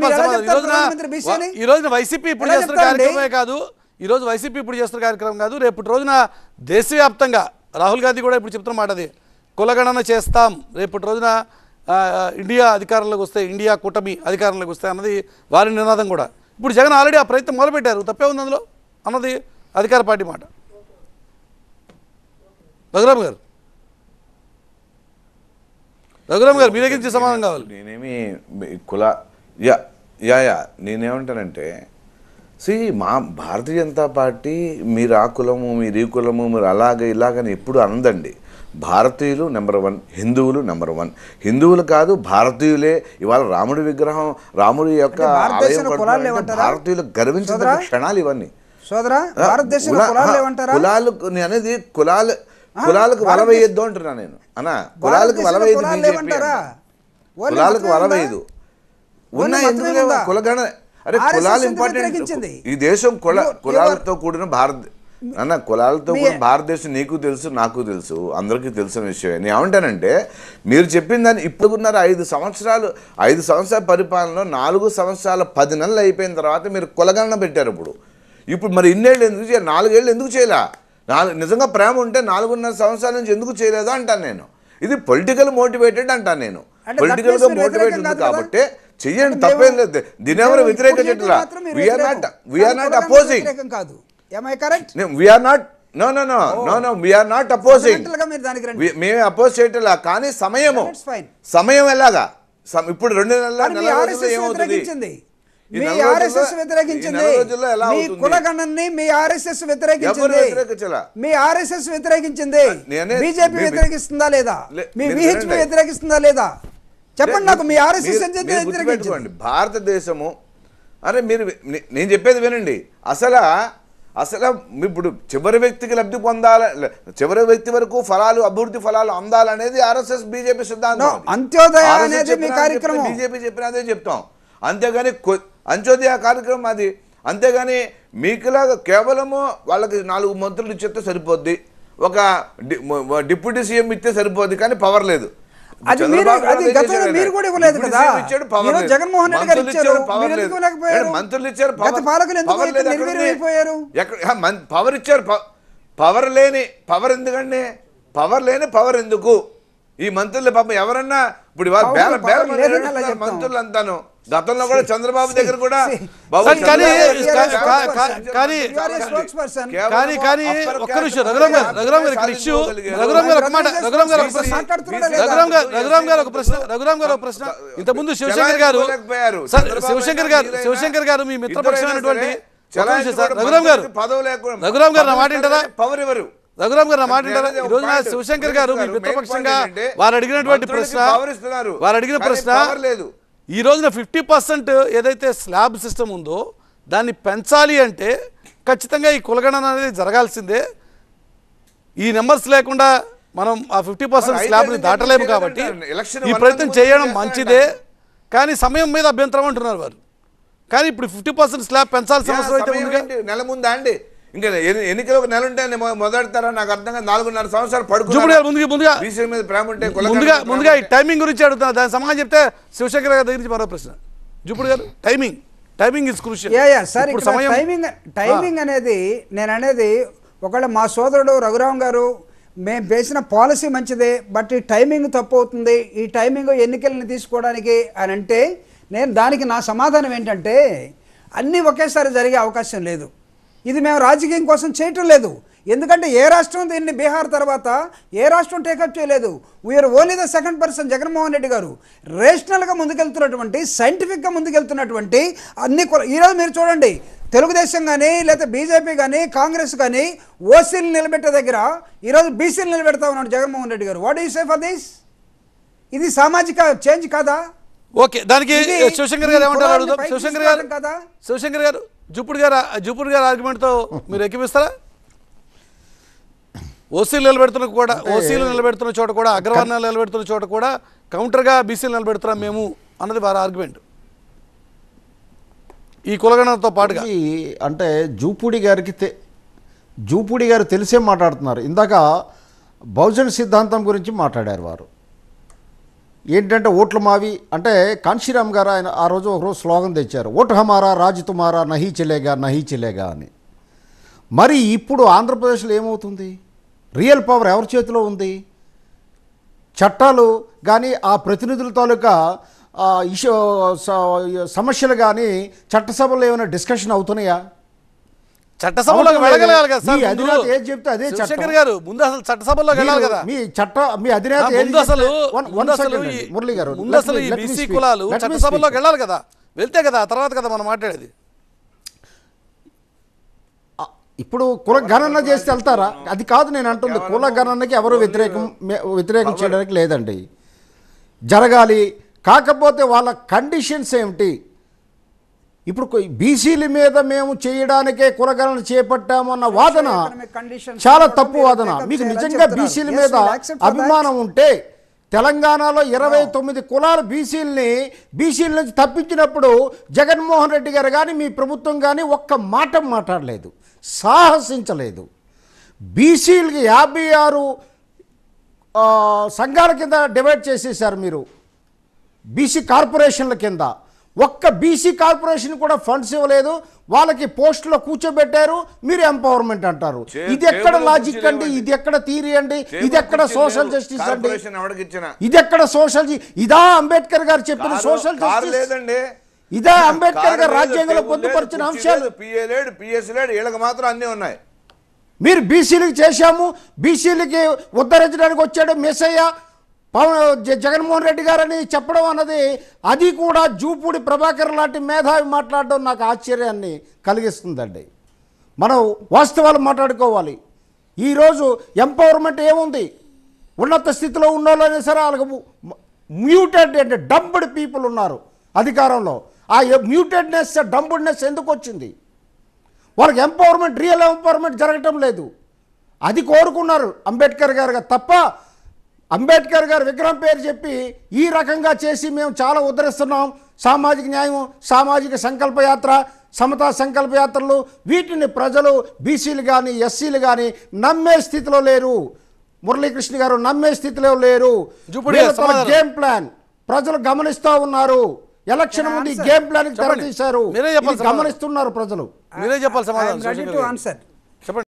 చెప్పాలి సమాధానం? ఈ రోజున వైసీపీ ఇప్పుడు చేస్తున్న కార్యక్రమమే కాదు, ఈ రోజు వైసీపీ ఇప్పుడు చేస్తున్న కార్యక్రమం కాదు, రేపు రోజున దేశవ్యాప్తంగా రాహుల్ గాంధీ కూడా ఇప్పుడు చెప్తున్న మాట అది, కులగణన చేస్తాం రేపటి రోజున ఇండియా అధికారంలోకి వస్తే, ఇండియా కూటమి అధికారంలోకి వస్తే అన్నది వారి నినాదం కూడా. ఇప్పుడు జగన్ ఆల్రెడీ ఆ ప్రయత్నం మొదలుపెట్టారు, తప్పే ఉంది అందులో అన్నది అధికార పార్టీ మాట. రఘురామ్ గారు మీ దగ్గర నుంచి సమాధానం కావాలి. నేనేమి నేనేమంటానంటే మా భారతీయ జనతా పార్టీ మీరు ఆ కులము మీరు ఈ కులము మీరు అలాగే ఇలాగని ఎప్పుడు అందండి. భారతీయులు నెంబర్ 1, హిందువులు నెంబర్ 1. హిందువులు కాదు భారతీయులే. ఇవాళ రాముడి విగ్రహం, రాముడి యొక్క ఆలయం భారతీయులు గర్వించిన క్షణాలు ఇవన్నీ. కులాలు అనేది కులాలకు వలవేయద్దు అంటున్నా నేను. అన్నా కులాలకు వలవేయదు, కులాలకు వలవేయదు ఉన్నా ఎందుకు కులగణ. అరే కులాలు ఇంపార్టెంట్. ఈ దేశం కులాలతో కూడిన కులాలతో కూడిన భారతదేశం. నీకు తెలుసు, నాకు తెలుసు, అందరికీ తెలిసిన విషయమే. నేను ఏమంటానంటే మీరు చెప్పిన దాన్ని ఇప్పుడున్నర 5 సంవత్సరాల పరిపాలనలో 4 సంవత్సరాల 10 నెలలు అయిపోయిన తర్వాత మీరు కులగణన పెట్టారు. ఇప్పుడు మరి ఇన్నేళ్ళు ఎందుకు చేయాలి? 4 ఏళ్ళు ఎందుకు చేయలే? నిజంగా ప్రేమ ఉంటే 4.5 సంవత్సరాల నుంచి ఎందుకు చేయలేదు అంటాను నేను. ఇది పొలిటికల్ మోటివేటెడ్ అంటాను నేను. పొలిటికల్ గా మోటివేటెడ్ ఉంది కాబట్టి చెయ్యండి, తప్పేం లేదు. దీని ఎవరు వ్యతిరేకించట్లా. We are not opposing. మేమే అపోజ్ చేయట్లా. కానీ సమయం ఎలాగా? ఇప్పుడు 2 నెలల ఏమవుతుంది? వ్యతిరేకిస్తుందా లేదా? వ్యతిరేకిస్తుందా లేదా? చెప్పండి నాకు. మీ ఆర్ఎస్ఎస్ భారతదేశము అరే మీరు నేను చెప్పేది వినండి. అసలు ఇప్పుడు చివరి వ్యక్తికి లబ్ధి పొందాల, చివరి వ్యక్తి వరకు ఫలాలు, అభివృద్ధి ఫలాలు అందాలనేది ఆర్ఎస్ఎస్ బీజేపీ సిద్ధాంతం. అంత్యోదయ అనేది మీ కార్యక్రమం. బీజేపీ చెప్పినదే చెప్తాం. అంతేగాని అంత్యోదయ కార్యక్రమం అది. అంతేగాని మీకులాగా కేవలము వాళ్ళకి 4 మంత్రులు ఇచ్చేస్తే సరిపోద్ది, ఒక డిప్యూటీ సీఎం ఇస్తే సరిపోద్ది, కానీ పవర్ లేదు. మీరు కూడా ఇవ్వలేదు కదా. జగన్మోహన్ రెడ్డి గారు ఇచ్చారు, మంత్రులు ఇచ్చారు, పవర్ ఇచ్చారు. పవర్ ఎందుకండి? పవర్ ఎందుకు? ఈ మంత్రులు పాపం ఎవరన్నా ఇప్పుడు మంత్రులు అంతాను గతంలో కూడా చంద్రబాబు దగ్గర కూడా ఇంతకుముందు శివశంకర్ గారు మీ మిత్రపక్షమైనటువంటి రఘురామ్ గారు నా మాట వింటారా? రఘురామ్ గారు నా మాట వింటారా? ఈ రోజున శివశంకర్ గారు మీ మిత్రపక్షంగా వారు అడిగిన ప్రశ్న ఈ రోజున 50% ఏదైతే స్లాబ్ సిస్టమ్ ఉందో దాన్ని పెంచాలి అంటే ఖచ్చితంగా ఈ కులగణన అనేది జరగాల్సిందే. ఈ నెంబర్స్ లేకుండా మనం ఆ 50% స్లాబ్ని దాటలేము కాబట్టి ఈ ప్రయత్నం చేయడం మంచిదే. కానీ సమయం మీద అభ్యంతరం అంటున్నారు వారు. కానీ ఇప్పుడు 50% స్లాబ్ పెంచాల్సిన అవసరం అయితే ఉందిగా. నెల ముందా అండి? ఇంకా ఎన్నికలు ఒక నెల ఉంటే మొదలెడతారా? నాకు అర్థం కాదు. 4.5 సంవత్సరాలు ముందుగా ఈ టైమింగ్ గురించి అడుగుతున్నా, దాని సమాధానం చెప్తే శివశంకర్ గారి దగ్గర నుంచి మరో ప్రశ్న. జూపుడు గారు, టైమింగ్ ఇస్ క్రూషియల్. టైమింగ్ అనేది నేను అనేది ఒకవేళ మా సోదరుడు రఘురామ్ గారు మేము వేసిన పాలసీ మంచిదే, బట్ ఈ టైమింగ్ తప్పు అవుతుంది, ఈ టైమింగ్ ఎన్నికలను తీసుకోవడానికి అని అంటే నేను దానికి నా సమాధానం ఏంటంటే అన్నీ ఒకేసారి జరిగే అవకాశం లేదు. ఇది మేము రాజకీయం కోసం చేయటం లేదు. ఎందుకంటే ఏ రాష్ట్రం దీన్ని బీహార్ తర్వాత ఏ రాష్ట్రం టేకప్ చేయలేదు. We are only the second person. Jaganmohan Reddy గారు రేషనల్గా ముందుకెళ్తున్నటువంటి, సైంటిఫిక్గా ముందుకెళ్తున్నటువంటి అన్ని ఈరోజు మీరు చూడండి, తెలుగుదేశం కానీ లేకపోతే బీజేపీ కానీ కాంగ్రెస్ కానీ ఓసీలు నిలబెట్టే దగ్గర ఈరోజు బీసీలు నిలబెడతా ఉన్నాడు జగన్మోహన్ రెడ్డి గారు. What you say for this? ఇది సామాజిక చేంజ్ కాదా? ఓకే, దానికి శివశంకర్ గారు ఏమంటారు అడుగుదాం. శివశంకర్ గారు జూపుడు గారు ఆర్గ్యుమెంట్తో మీరు ఎక్కిపిస్తారా? ఓసీలు నిలబెడుతున్న చోట కూడా, అగ్రవర్ణాలు నిలబెడుతున్న చోట కూడా కౌంటర్గా బీసీలు నిలబెడుతున్నాం మేము అన్నది వారి ఆర్గ్యుమెంట్ ఈ కులగణనతో పాటుగా. అంటే జూపూడి గారు తెలిసే మాట్లాడుతున్నారు. ఇందాక బహుజన సిద్ధాంతం గురించి మాట్లాడారు వారు. ఏంటంటే ఓట్లు మావి అంటే కాంశీరామ్ గారు ఆయన ఆ రోజు ఒకరోజు స్లోగన్ తెచ్చారు, ఓటు హమారా రాజు తుమారా నహీ చెలేగా అని. మరి ఇప్పుడు ఆంధ్రప్రదేశ్లో ఏమవుతుంది? రియల్ పవర్ ఎవరి చేతిలో ఉంది? చట్టాలు కానీ ఆ ప్రతినిధుల తాలూకా సమస్యలు కానీ చట్టసభలో ఏమైనా డిస్కషన్ అవుతున్నాయా? చట్టసభలోకి వెళ్ళగలగాలి కదా సార్. మీ అధినేత ఏది చెప్తే అదే చట్టం. శివశంకర్ గారు ముందు అసలు చట్టసభలోకి వెళ్ళాలి కదా. మీ అధినేత ముందు అసలు ఈ బీసీ కులాలు చట్టసభలోకి వెళ్ళాలి కదా, వెళ్తే కదా ఆ తర్వాత కదా మనం మాట్లాడేది. ఇప్పుడు కుల గణన చేస్తే వెళ్తారా? అది కాదు నేను అంటుంది. కుల గణనకి ఎవరు వ్యతిరేకం చేయడానికి లేదండి, జరగాలి. కాకపోతే వాళ్ళ కండిషన్స్ ఏమిటి? ఇప్పుడు బీసీల మీద మేము చేయడానికే కులగణన చేపట్టామన్న వాదన చాలా తప్పు వాదన. మీకు నిజంగా బీసీల మీద అభిమానం ఉంటే తెలంగాణలో 29 కులాలు బీసీల నుంచి తప్పించినప్పుడు జగన్మోహన్ రెడ్డి గారు కానీ మీ ప్రభుత్వం కానీ ఒక్క మాట మాట్లాడలేదు, సాహసించలేదు. బీసీలకి 56 సంఘాల కింద డివైడ్ చేసేసారు మీరు, బీసీ కార్పొరేషన్ల కింద. ఒక్క బీసీ కార్పొరేషన్ కూడా ఫండ్స్ ఇవ్వలేదు, వాళ్ళకి పోస్టులో కూర్చోబెట్టారు, మీరు ఎంపవర్మెంట్ అంటారు. ఇది ఎక్కడ లాజిక్ అండి? ఇది ఎక్కడ థియరీ అండి? ఇది ఎక్కడ సోషల్ జస్టిస్ అండి? ఇది ఎక్కడ సోషల్? ఇదా అంబేద్కర్ గారు చెప్పిన సోషల్ జస్టిస్? ఇదా అంబేద్కర్ గారు రాజ్యాంగంలో పొందుపరిచిన అంశాలు? వీళ్ళకి మాత్రం అన్నీ ఉన్నాయి. మీరు బీసీలకు చేశాము, బీసీలకి ఉద్ధరించడానికి వచ్చాడు మెస్సయ్య జగన్మోహన్ రెడ్డి గారని చెప్పడం అన్నది, అది కూడా జూపూడి ప్రభాకర్ లాంటి మేధావి మాట్లాడడం నాకు ఆశ్చర్యాన్ని కలిగిస్తుందండి. మనం వాస్తవాలు మాట్లాడుకోవాలి. ఈరోజు ఎంపవర్మెంట్ ఏముంది? ఉన్నత స్థితిలో ఉన్న వాళ్ళైనా సరే వాళ్ళకి మ్యూటెడ్ అంటే డంప్డ్ పీపుల్ ఉన్నారు అధికారంలో. ఆ మ్యూటెడ్నెస్ డంప్డ్నెస్ ఎందుకు వచ్చింది? వాళ్ళకి ఎంపవర్మెంట్, రియల్ ఎంపవర్మెంట్ జరగటం లేదు. అది కోరుకున్నారు అంబేద్కర్ గారు తప్ప, అంబేద్కర్ గారు విగ్రహం పేరు చెప్పి ఈ రకంగా చేసి మేము చాలా ఉద్ధరిస్తున్నాం, సామాజిక న్యాయం, సామాజిక సంకల్పయాత్ర, సమతా సంకల్పయాత్రలు, వీటిని ప్రజలు బీసీలు కానీ ఎస్సీలు కానీ నమ్మే స్థితిలో లేరు. మురళీకృష్ణ గారు నమ్మే స్థితిలో లేరు. గేమ్ ప్లాన్ ప్రజలు గమనిస్తూ ఉన్నారు. ఎలక్షన్ ముందు గేమ్ ప్లాన్ తెరతీశారు, గమనిస్తున్నారు ప్రజలు. మీరే చెప్పాలి సమాధానం.